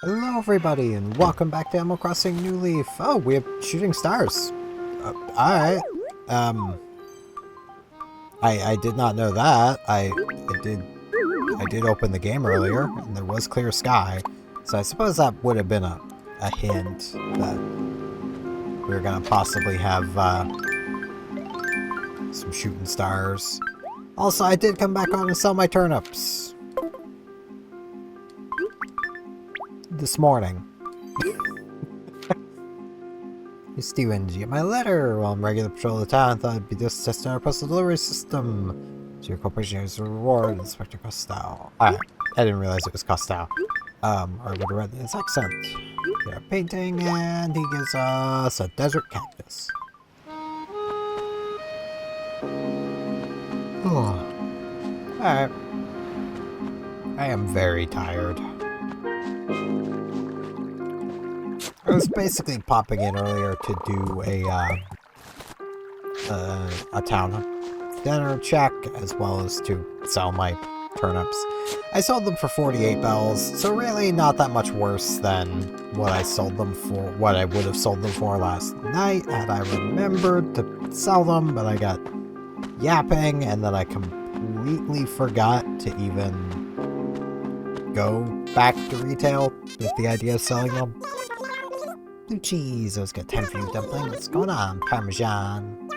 Hello everybody and welcome back to Animal Crossing New Leaf. Oh, we have shooting stars. Alright. I did not know that. I did open the game earlier and there was clear sky. So I suppose that would have been a hint that we were gonna possibly have some shooting stars. Also, I did come back on and sell my turnips this morning. Hey Steven, did you get my letter? Well, I'm regular patrol of the town. I thought it'd be just testing our postal delivery system. So your corporation is a reward, Inspector Costello. I didn't realize it was Costello. Or I would have read his accent. We are painting, and he gives us a desert cactus. Oh. Alright. I am very tired. I was basically popping in earlier to do a town dinner check, as well as to sell my turnips. I sold them for 48 bells, so really not that much worse than what I sold them for, what I would have sold them for last night had I remembered to sell them, but I got yapping, and then I completely forgot to even go back to retail with the idea of selling them. Blue cheese, I was got time for you, dumpling. What's going on, Parmesan?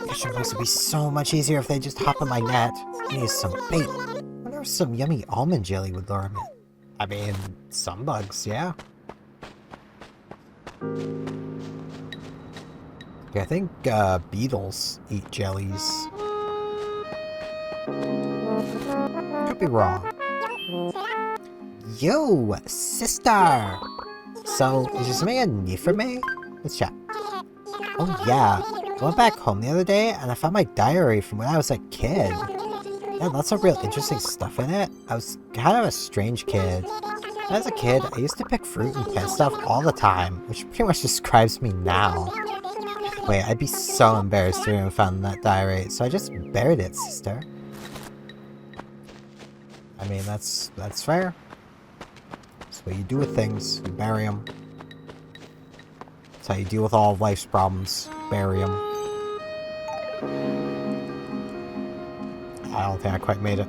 Fishing boats would be so much easier if they just hop in my net. I need some bait. I wonder if some yummy almond jelly would lure them in. I mean, some bugs, yeah. Yeah, I think beetles eat jellies. Could be wrong. Yo, sister! So, is there something you need from me? Let's chat. Oh yeah, I went back home the other day and I found my diary from when I was a kid. Yeah, lots of real interesting stuff in it. I was kind of a strange kid. As a kid, I used to pick fruit and plant stuff all the time, which pretty much describes me now. Wait, I'd be so embarrassed to have found that diary, so I just buried it, sister. I mean, that's fair. That's what you do with things. You bury them. That's how you deal with all of life's problems. Bury them. I don't think I quite made it.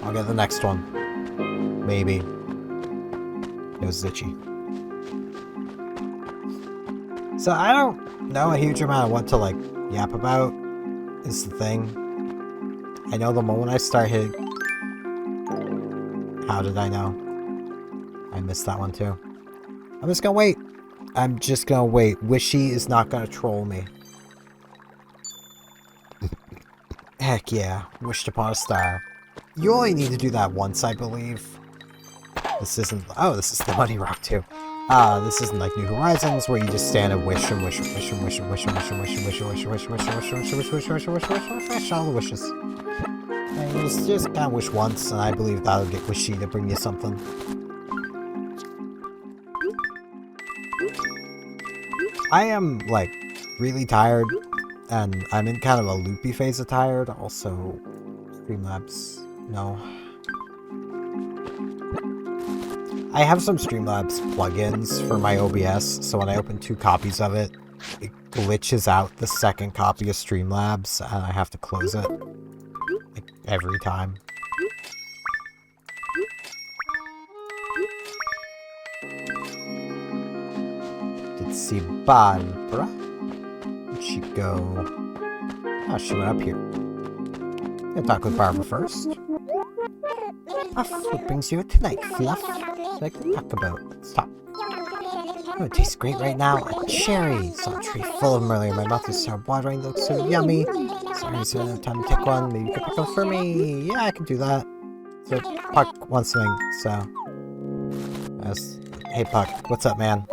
I'll get the next one. Maybe. It was itchy. So I don't know a huge amount of what to, like, yap about, is the thing. I know the moment I start hitting... How did I know? I missed that one too. I'm just gonna wait. I'm just gonna wait. Wishy is not gonna troll me. Heck yeah. Wished upon a star. You only need to do that once, I believe. This isn't... Oh, this is the Muddy Rock too. This isn't like New Horizons, where you just stand and wish and wish and wish and wish and wish and wish and wish and wish and wish and wish and wish and wish and wish and wish and wish and wish and wish and wish all the wishes. And you just kind of wish once, and I believe that'll get Wishy to bring you something. I am, like, really tired, and I'm in kind of a loopy phase of tired. Also, Streamlabs, no. I have some Streamlabs plugins for my OBS, so when I open 2 copies of it, it glitches out the second copy of Streamlabs, and I have to close it. Like, every time. Did see Barbara? Where'd she go? Oh, she went up here. I'll talk with Barbara first. Fluff, what brings you tonight, Fluff? Like to talk about. Let's talk. Oh, it tastes great right now. A cherry! Saw a tree full of them earlier. My mouth is started watering. Looks so yummy. Sorry, so I don't have time to pick one. Maybe you could pick one for me. Yeah, I can do that. So, Puck wants something, so... Hey, Puck. What's up, man?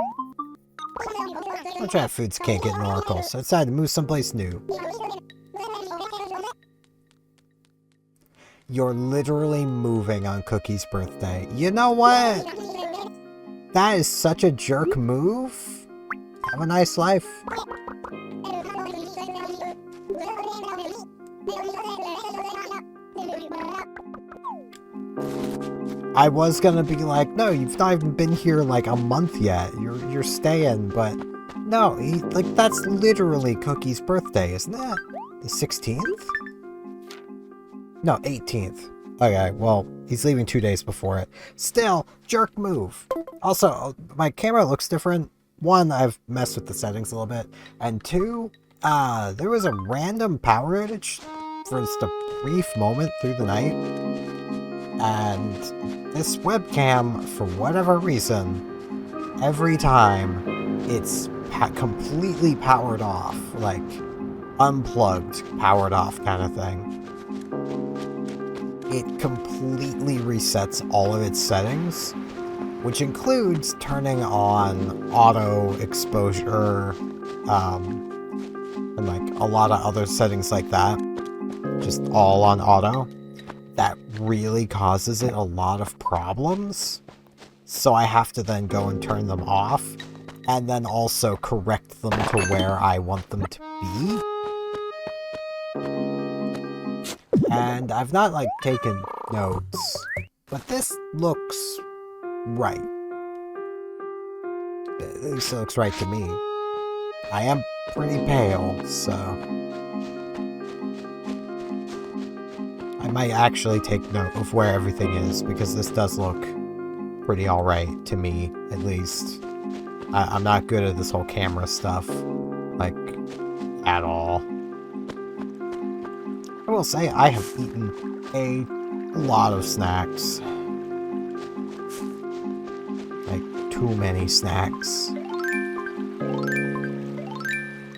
I'm trying foods can't get in Oracle, so I decided to move someplace new. You're literally moving on Cookie's birthday. You know what? That is such a jerk move. Have a nice life. I was gonna be like, no, you've not even been here like a month yet. You're staying, but no, that's literally Cookie's birthday, isn't it? The 16th? No, 18th. Okay, well, he's leaving 2 days before it. Still, jerk move. Also, my camera looks different. One, I've messed with the settings a little bit. And two, there was a random power outage for just a brief moment through the night. And this webcam, for whatever reason, every time it's completely powered off, like unplugged, powered off kind of thing. It completely resets all of its settings, which includes turning on auto exposure, and like a lot of other settings like that, just all on auto. That really causes it a lot of problems. So I have to then go and turn them off, and then also correct them to where I want them to be. And I've not, like, taken notes, but this looks right. At least it looks right to me. I am pretty pale, so I might actually take note of where everything is, because this does look pretty alright to me, at least. I'm not good at this whole camera stuff, like, at all. I will say I have eaten a lot of snacks. Like, too many snacks.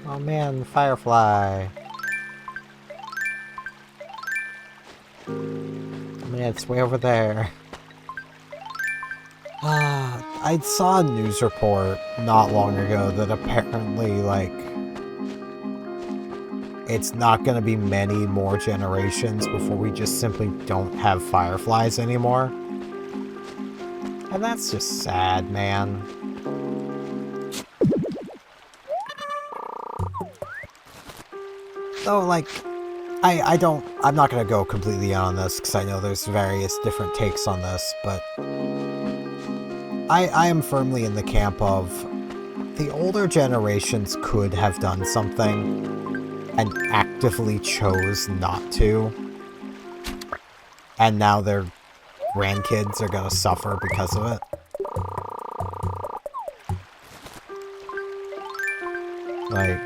Oh man, Firefly. Man, it's way over there. I saw a news report not long ago that apparently, like, it's not going to be many more generations before we just simply don't have fireflies anymore. And that's just sad, man. Though, like, I'm not going to go completely on this, because I know there's various different takes on this, but I am firmly in the camp of the older generations could have done something and actively chose not to. And now their grandkids are gonna suffer because of it. Like,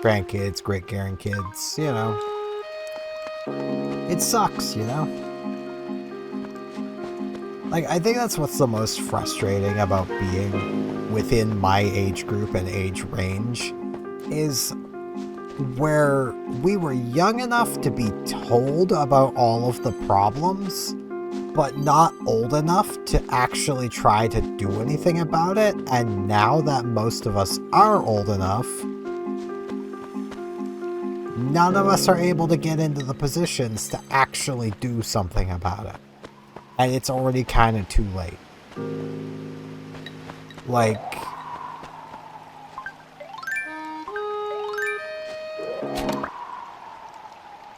grandkids, great-grandkids, you know. It sucks, you know? Like, I think that's what's the most frustrating about being within my age group and age range, is where we were young enough to be told about all of the problems, but not old enough to actually try to do anything about it, and now that most of us are old enough, none of us are able to get into the positions to actually do something about it. And it's already kind of too late. Like,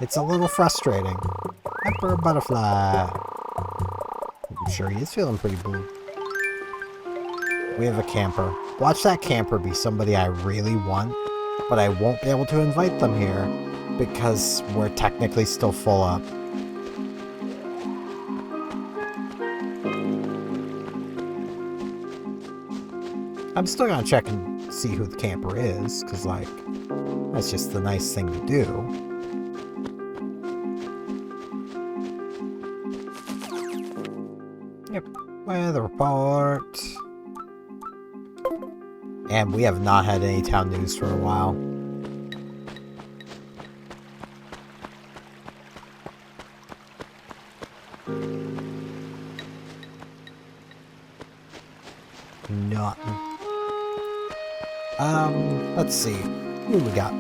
it's a little frustrating. Emperor Butterfly. I'm sure he is feeling pretty blue. We have a camper. Watch that camper be somebody I really want, but I won't be able to invite them here because we're technically still full up. I'm still gonna check and see who the camper is, because, like, that's just the nice thing to do. Yep, weather report. And we have not had any town news for a while. Nothing. Let's see. What do we got?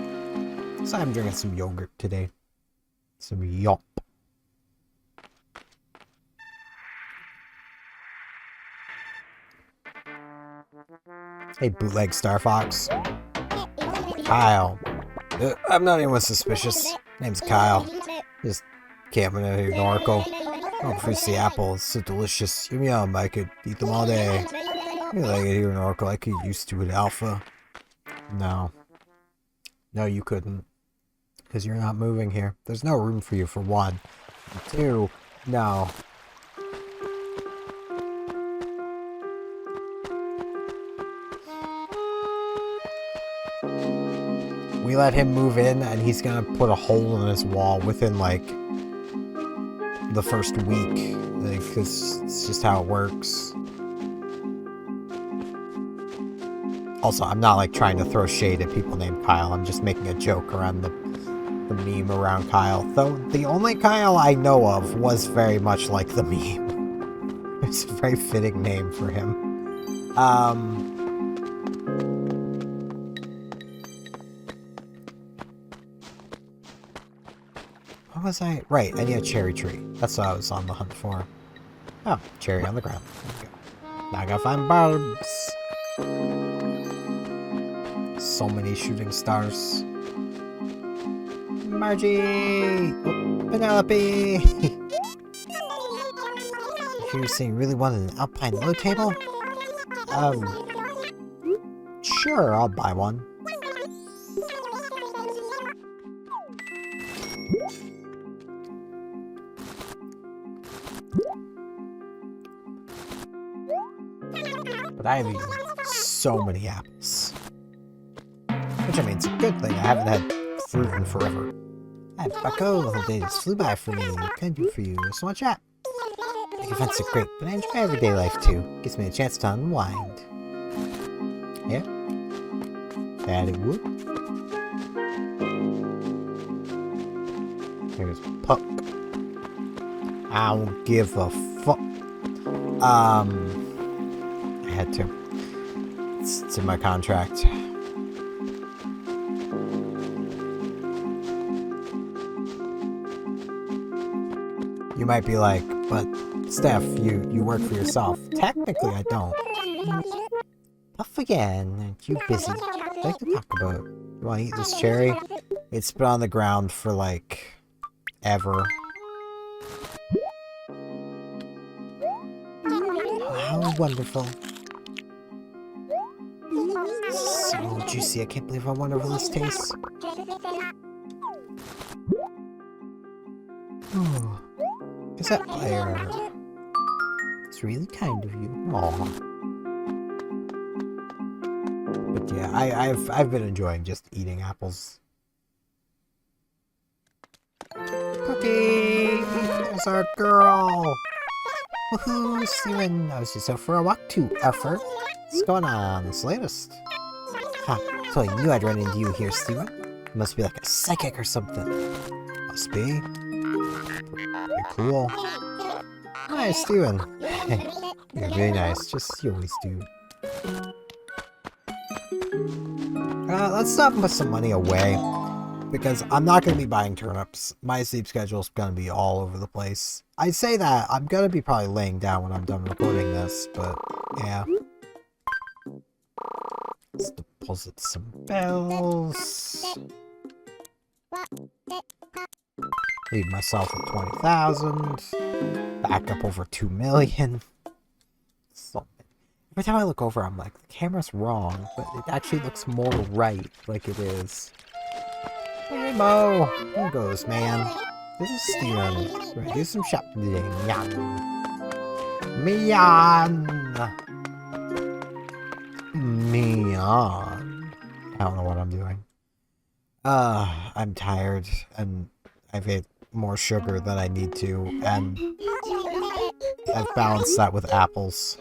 So I'm drinking some yogurt today. Some yop. Hey, bootleg Star Fox. Kyle. I'm not anyone suspicious. Name's Kyle. Just camping out here in Oracle. Oh, Frizzy apple, it's so delicious. Yum yum, I could eat them all day. Maybe like it here in Oracle, I could get used to it, Alpha. No. No, you couldn't. Because you're not moving here. There's no room for you, for one. And two, no. We let him move in, and he's gonna put a hole in his wall within, like, the first week. Because it's just how it works. Also, I'm not, like, trying to throw shade at people named Kyle. I'm just making a joke around the meme around Kyle. Though, the only Kyle I know of was very much like the meme. It's a very fitting name for him. What was I? Right, I need a cherry tree. That's what I was on the hunt for. Oh, cherry on the ground. There we go. Now I gotta find bulbs. So many shooting stars. Margie! Oh, Penelope! You're saying you really wanted an alpine low table? Sure, I'll buy one. But I have eaten so many apples. Which, I mean, it's a good thing. I haven't had fruit in forever. Hi, Bucko. The whole day just flew by for me. What can I do for you? So much chat. Make events are great, but I enjoy everyday life too. Gives me a chance to unwind. Yeah? That it would. Here's Puck. I don't give a fuck. I had to. It's in my contract. You might be like, but Steph, you work for yourself. Technically, I don't. Puff again. Aren't you busy? I'd like to talk about. You want to eat this cherry? It's been on the ground for like ever. Oh, how wonderful. So juicy. I can't believe how wonderful this tastes. Oh. Is that player? It's really kind of you. Aww. But yeah, I've been enjoying just eating apples. Cookie! There's our girl! Woohoo, Steven! I was just out for a walk too, Effer. What's going on? This latest? Ha, so I knew I'd run into you here, Steven. You must be like a psychic or something. Must be. Pretty cool. Hi, Steven. You're really nice, just you always do. Let's stop and put some money away, because I'm not going to be buying turnips. My sleep schedule's going to be all over the place. I say that, I'm going to be probably laying down when I'm done recording this, but yeah. Let's deposit some bells. Leave myself at 20,000. Back up over 2 million. So, every time I look over, I'm like, the camera's wrong, but it actually looks more right, like it is. Hey, Mo! There goes, man. This is Steven. We're gonna do some shopping today. Meow. I don't know what I'm doing. I'm tired, and I've ate more sugar than I need to, and I've balanced that with apples.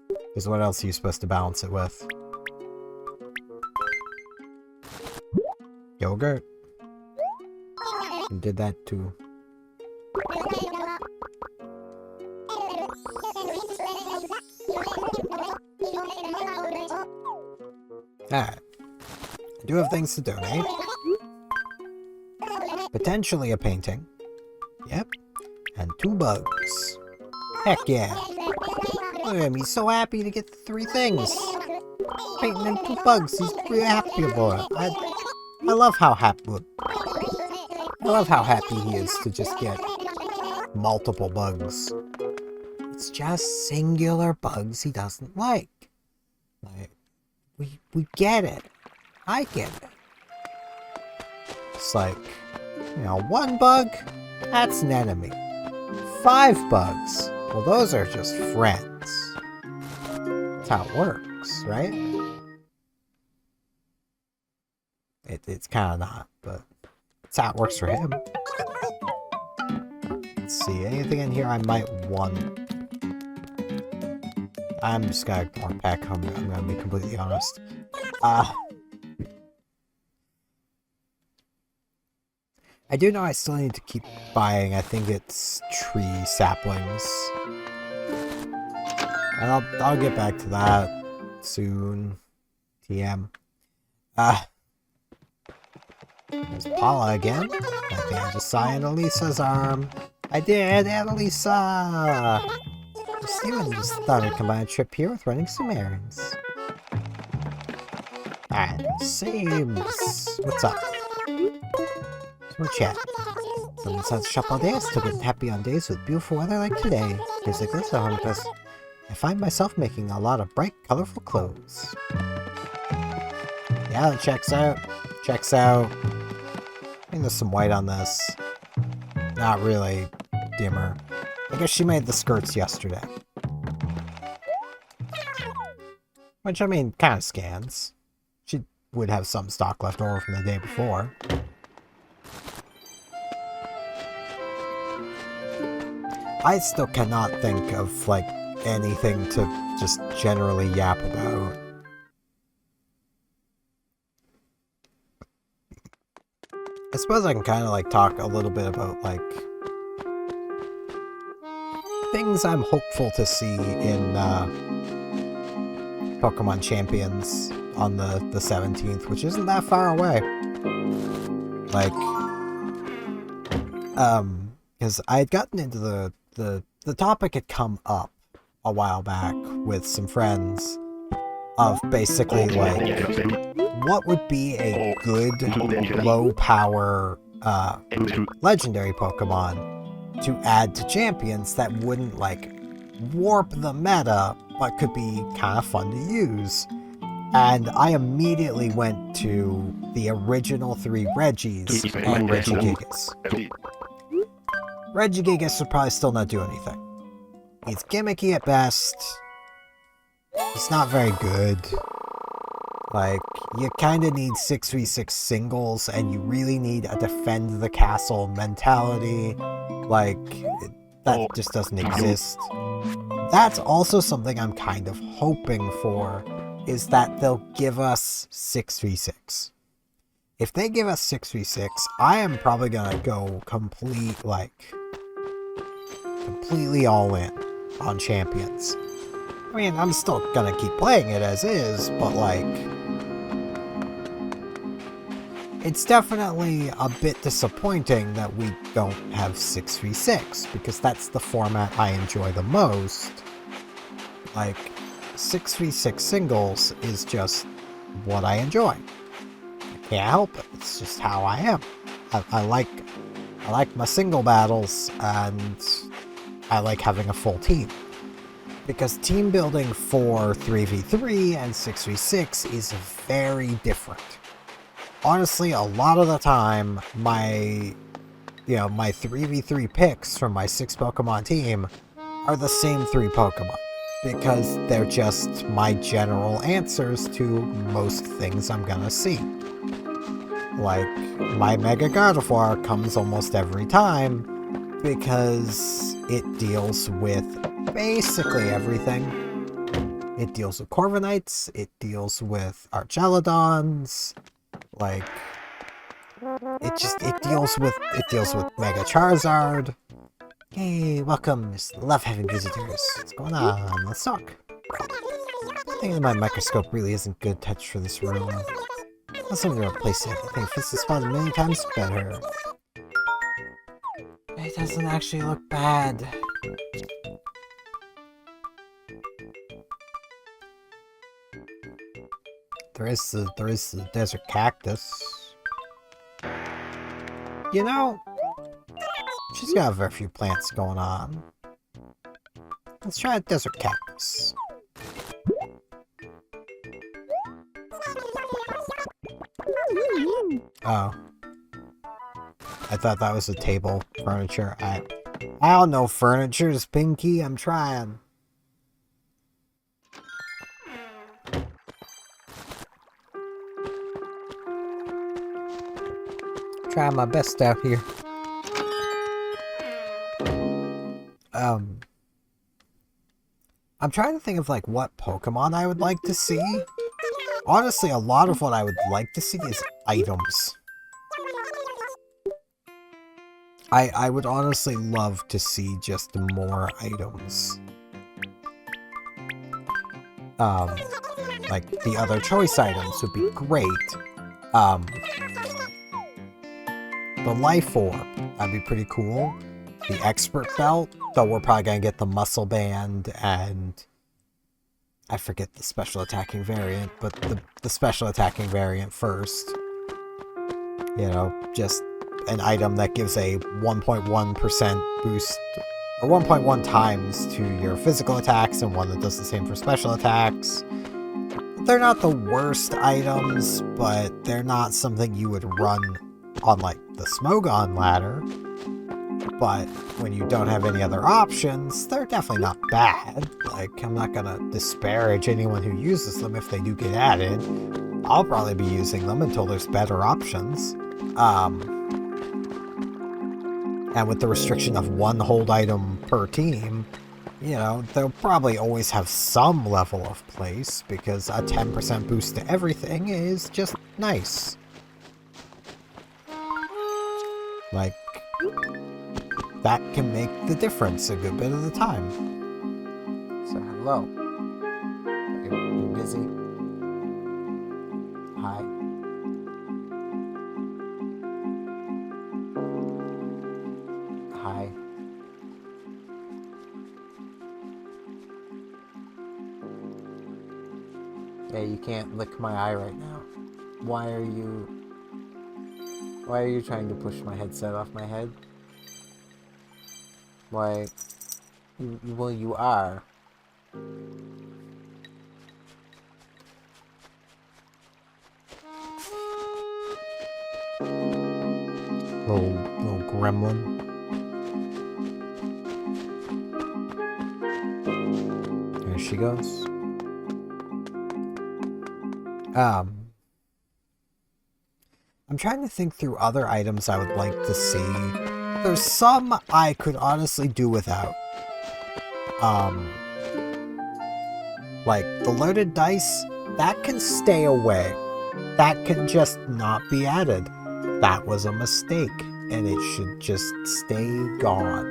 Because what else are you supposed to balance it with? Yogurt? You did that too. Alright. I do have things to donate. Potentially a painting. Yep. And 2 bugs. Heck yeah. Look at him, he's so happy to get the 3 things. Painting and 2 bugs, he's really happy about it. I love how happy. I love how happy he is to just get multiple bugs. It's just singular bugs he doesn't like. Like, we get it. I get it. It's like, you know, 1 bug, that's an enemy. 5 bugs, well, those are just friends. That's how it works, right? It's kind of not, but it's how it works for him. Let's see, anything in here I might want? I'm just gonna ignore Peck, I'm gonna be completely honest. I do know I still need to keep buying, I think it's tree saplings. And I'll get back to that soon. TM. There's Paula again. I think I just saw Annalisa's arm. I did, Annalisa! Steven just thought I'd combine a trip here with running some errands. Alright, Sames. What's up? We'll chat. Been inside the shop all day, still getting happy on days with beautiful weather like today. Days like this, I find myself making a lot of bright, colorful clothes. Yeah, it checks out. Checks out. I think there's some white on this. Not really dimmer. I guess she made the skirts yesterday. Which, I mean, kind of scans. She would have some stock left over from the day before. I still cannot think of, like, anything to just generally yap about. I suppose I can kind of, like, talk a little bit about, like, things I'm hopeful to see in, Pokemon Champions on the 17th, which isn't that far away. Like, because I had gotten into the topic had come up a while back with some friends of basically, like, what would be a good low-power legendary Pokemon to add to Champions that wouldn't, like, warp the meta, but could be kind of fun to use. And I immediately went to the original 3 Regis and Regigigas. Regigigas would probably still not do anything. He's gimmicky at best. He's not very good. Like, you kind of need 6v6 singles, and you really need a defend the castle mentality. Like, that just doesn't exist. That's also something I'm kind of hoping for, is that they'll give us 6v6. If they give us 6v6, I am probably gonna go completely all in on Champions. I mean, I'm still gonna keep playing it as is, but, like, it's definitely a bit disappointing that we don't have 6v6, because that's the format I enjoy the most. Like, 6v6 singles is just what I enjoy. I can't help it. It's just how I am. I like my single battles, and I like having a full team. Because team building for 3v3 and 6v6 is very different. Honestly, a lot of the time, my 3v3 picks from my 6 Pokemon team are the same 3 Pokemon. Because they're just my general answers to most things I'm gonna see. Like, my Mega Gardevoir comes almost every time because it deals with basically everything. It deals with Corviknights, it deals with Archelodons, like, it deals with Mega Charizard. Hey, welcome. Just love having visitors. What's going on? Let's talk. I think my microscope really isn't good touch for this room. Unless I'm gonna replace it. I think it fits the spot many times better. It doesn't actually look bad. There is the desert cactus. You know, she's got a very few plants going on. Let's try a desert cactus. Oh. I thought that was a table furniture. I don't know furnitures, Pinky. I'm trying. Trying my best out here. I'm trying to think of like what Pokemon I would like to see. Honestly, a lot of what I would like to see is items. I would honestly love to see just more items. Like the other choice items would be great. The Life Orb, that'd be pretty cool. The Expert Belt, though we're probably gonna get the Muscle Band and I forget the special attacking variant, but the special attacking variant first. You know, just an item that gives a 1.1% boost, or 1.1 times to your physical attacks, and one that does the same for special attacks. They're not the worst items, but they're not something you would run on, like, the Smogon ladder. But when you don't have any other options, they're definitely not bad. Like, I'm not gonna disparage anyone who uses them if they do get added. I'll probably be using them until there's better options. And with the restriction of one hold item per team, you know, they'll probably always have some level of place, because a 10% boost to everything is just nice. Like, that can make the difference a good bit of the time. So, hello. Are you busy? Hi. Hi. Hey, you can't lick my eye right now. Why are you trying to push my headset off my head? Why? Well, you are. Little gremlin. There she goes. I'm trying to think through other items I would like to see. There's some I could honestly do without. Like the loaded dice, that can stay away. That can just not be added. That was a mistake, and it should just stay gone.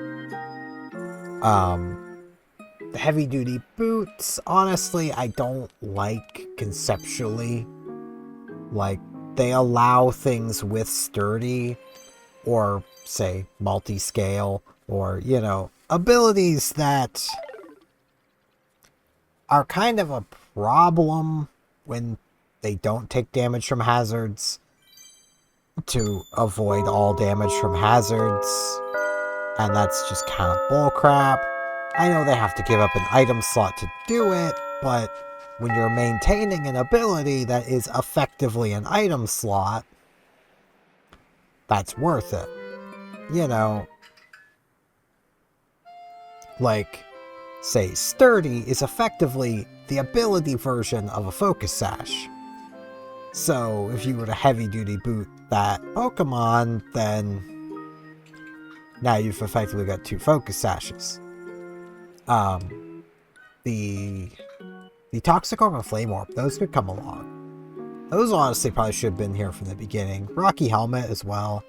The heavy-duty boots, honestly, I don't like conceptually. Like, they allow things with sturdy, or, say, multi-scale, or, you know, abilities that are kind of a problem when they don't take damage from hazards, to avoid all damage from hazards, and that's just kind of bullcrap. I know they have to give up an item slot to do it, but when you're maintaining an ability that is effectively an item slot, that's worth it. You know, like, say, Sturdy is effectively the ability version of a Focus Sash. So, if you were to heavy-duty boot that Pokemon, then now you've effectively got 2 Focus Sashes. The Toxicroak and Flame Orb, those could come along. Those honestly probably should have been here from the beginning. Rocky Helmet as well.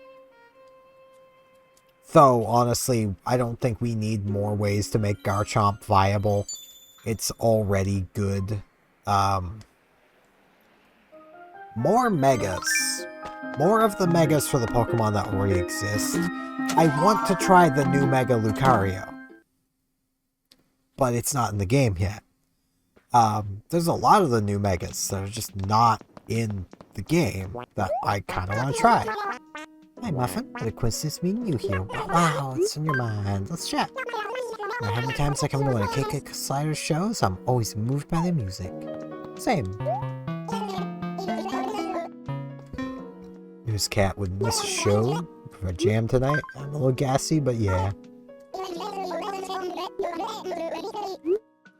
Though, honestly, I don't think we need more ways to make Garchomp viable. It's already good. More Megas. More of the Megas for the Pokemon that already exist. I want to try the new Mega Lucario, but it's not in the game yet. There's a lot of the new Megas that are just not in the game that I kind of want to try. Hi, Muffin. What a coincidence meeting you here. Wow, it's in your mind. Let's chat. How many times I come to one of KK Slider's shows, I'm always moved by the music. Same. News Cat would miss a show for a jam tonight. I'm a little gassy, but yeah.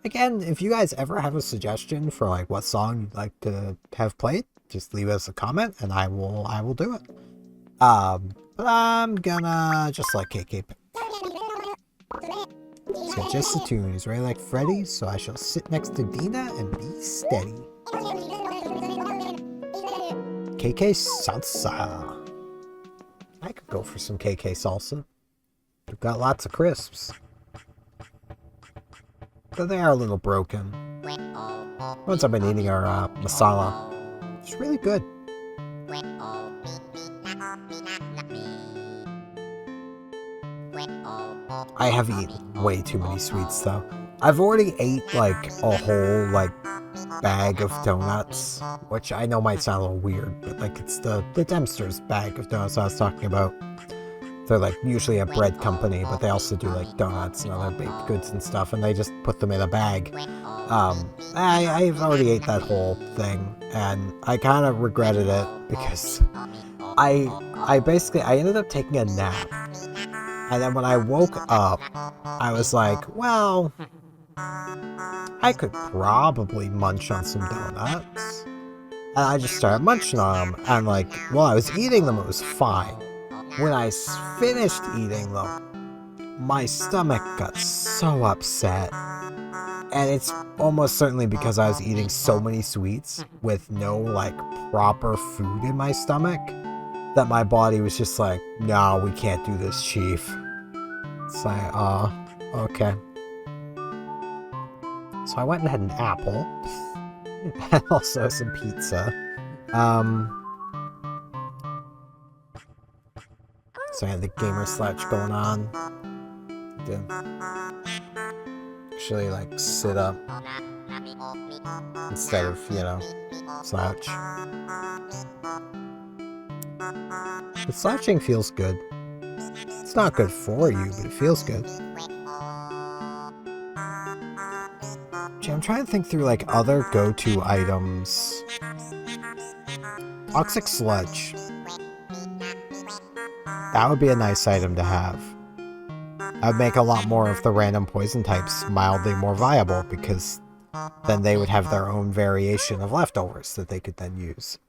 Again, if you guys ever have a suggestion for like what song you'd like to have played, just leave us a comment and I will do it. But I'm gonna just let KK pick. So just the tune. He's really like Freddy, so I shall sit next to Dina and be steady. KK Salsa. I could go for some KK Salsa. We've got lots of crisps. But they are a little broken. Once I've been eating our masala, it's really good. I have eaten way too many sweets though. I've already ate like a whole like bag of donuts, which I know might sound a little weird, but like it's the Dempster's bag of donuts I was talking about. They're like usually a bread company, but they also do like donuts and other baked goods and stuff, and they just put them in a bag. I've already ate that whole thing, and I kind of regretted it because I basically ended up taking a nap, and then when I woke up, I was like, well, I could probably munch on some donuts, and I just started munching on them, and like while I was eating them, it was fine. When I finished eating them, my stomach got so upset. And it's almost certainly because I was eating so many sweets with no, like, proper food in my stomach that my body was just like, no, we can't do this, Chief. It's like, okay. So I went and had an apple. And also some pizza. So I had the gamer slouch going on. Did actually like sit up instead of, you know, slouch. But slouching feels good. It's not good for you, but it feels good. Gee, I'm trying to think through like other go-to items. Toxic sludge. That would be a nice item to have. That would make a lot more of the random poison types mildly more viable, because then they would have their own variation of leftovers that they could then use.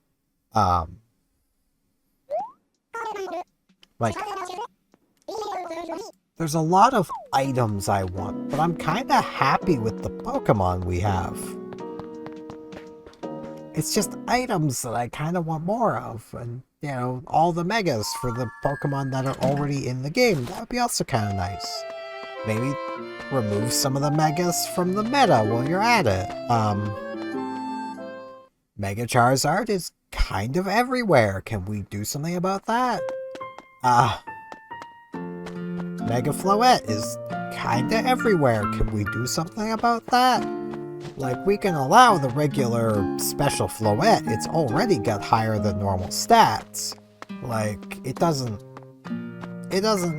Like, there's a lot of items I want, but I'm kind of happy with the Pokemon we have. It's just items that I kind of want more of, and, you know, all the megas for the Pokemon that are already in the game. That would be also kind of nice. Maybe remove some of the megas from the meta while you're at it. Mega Charizard is kind of everywhere. Can we do something about that? Mega Floette is kind of everywhere. Can we do something about that? Like, we can allow the regular special Floette. It's already got higher than normal stats. Like, it doesn't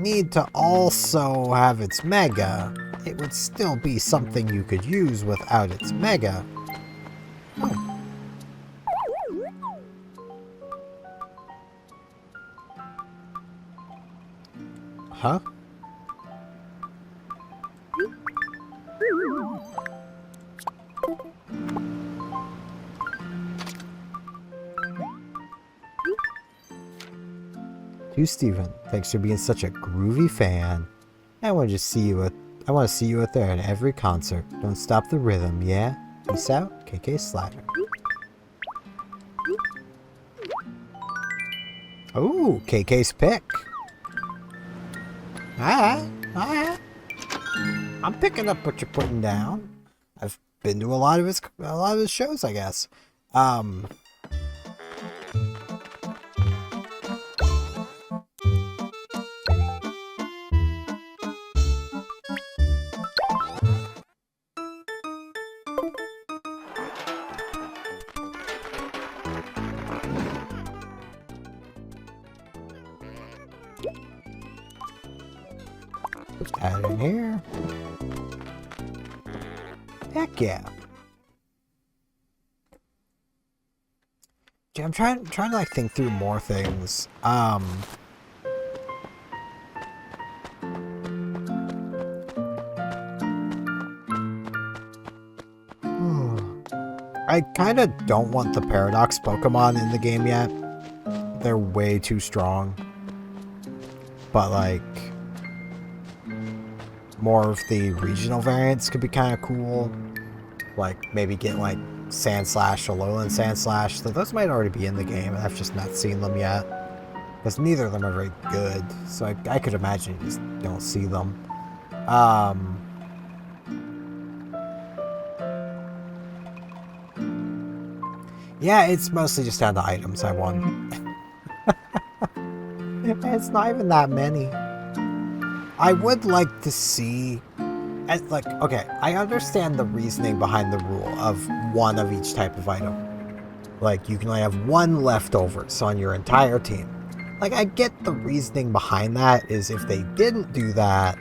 need to also have its Mega. It would still be something you could use without its Mega. Oh. Huh? To Steven, thanks for being such a groovy fan. I want to see you out there at every concert. Don't stop the rhythm, yeah? Peace out, KK Slider. Oh, KK's pick. Alright. I'm picking up what you're putting down. I've been to a lot of his shows, I guess. Heck yeah. I'm trying to like think through more things. I kind of don't want the Paradox Pokemon in the game yet. They're way too strong. But like, more of the regional variants could be kind of cool. Like maybe get like Sandslash or Alolan Sandslash. So those might already be in the game, and I've just not seen them yet. Because neither of them are very good. So I could imagine you just don't see them. Yeah, it's mostly just down to items I won. It's not even that many. I would like to see... Like, okay, I understand the reasoning behind the rule of one of each type of item. Like, you can only have one leftovers on your entire team. Like, I get the reasoning behind that is if they didn't do that,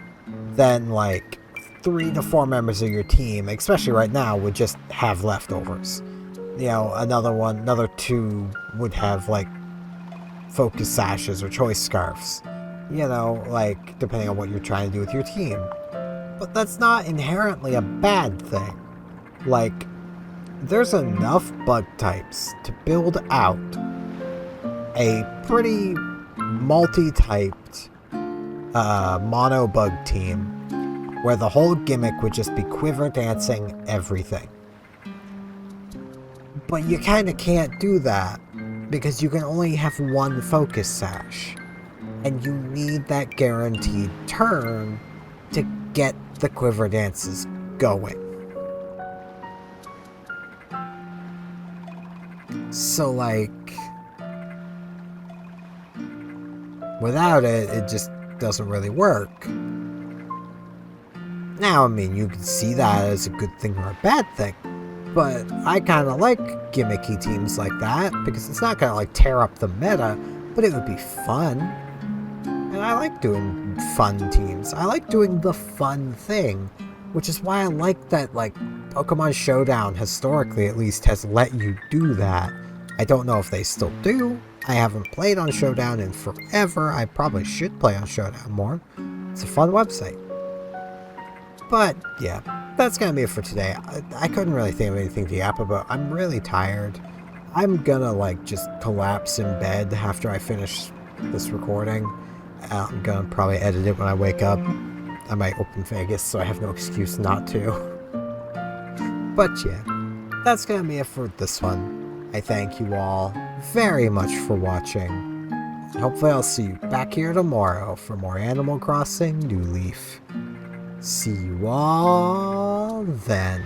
then, like, 3 to 4 members of your team, especially right now, would just have leftovers. You know, another 2 would have, like, focus sashes or choice scarves. You know, like, depending on what you're trying to do with your team. But that's not inherently a bad thing. Like, there's enough bug types to build out a pretty multi-typed mono bug team where the whole gimmick would just be quiver dancing everything. But you kind of can't do that because you can only have one focus sash. And you need that guaranteed turn to get the quiver dances going. So, like, without it, it just doesn't really work. Now, I mean, you can see that as a good thing or a bad thing, but I kind of like gimmicky teams like that because it's not going to, like, tear up the meta, but it would be fun. And I like doing fun teams. I like doing the fun thing, which is why I like that, like, Pokemon Showdown, historically at least, has let you do that. I don't know if they still do. I haven't played on Showdown in forever. I probably should play on Showdown more. It's a fun website. But, yeah, that's gonna be it for today. I couldn't really think of anything to yap about. I'm really tired. I'm gonna, like, just collapse in bed after I finish this recording. I'm gonna probably edit it when I wake up. I might open Vegas, so I have no excuse not to. But yeah, that's gonna be it for this one. I thank you all very much for watching. Hopefully I'll see you back here tomorrow for more Animal Crossing New Leaf. See you all then.